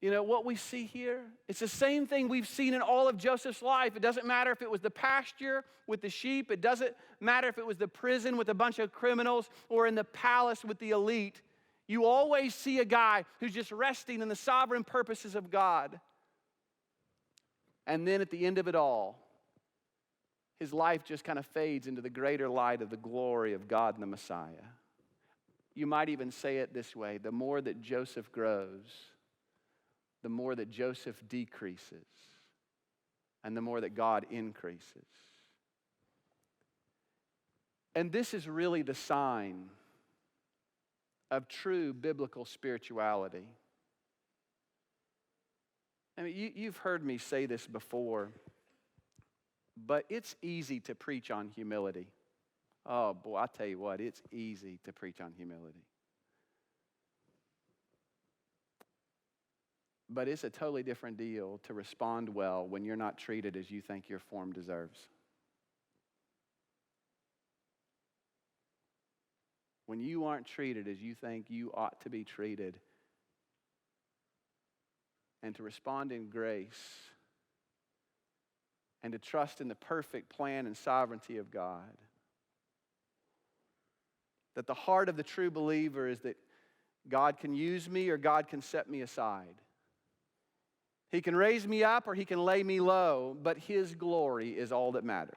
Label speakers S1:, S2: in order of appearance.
S1: You know, what we see here, it's the same thing we've seen in all of Joseph's life. It doesn't matter if it was the pasture with the sheep. It doesn't matter if it was the prison with a bunch of criminals or in the palace with the elite. You always see a guy who's just resting in the sovereign purposes of God. And then at the end of it all, his life just kind of fades into the greater light of the glory of God and the Messiah. You might even say it this way: the more that Joseph grows, the more that Joseph decreases, and the more that God increases. And this is really the sign of true biblical spirituality. I mean, you've heard me say this before, but it's easy to preach on humility. Oh boy, I tell you what, it's easy to preach on humility. But it's a totally different deal to respond well when you're not treated as you think your form deserves. When you aren't treated as you think you ought to be treated, and to respond in grace, and to trust in the perfect plan and sovereignty of God. That the heart of the true believer is that God can use me or God can set me aside. He can raise me up or He can lay me low, but His glory is all that matters.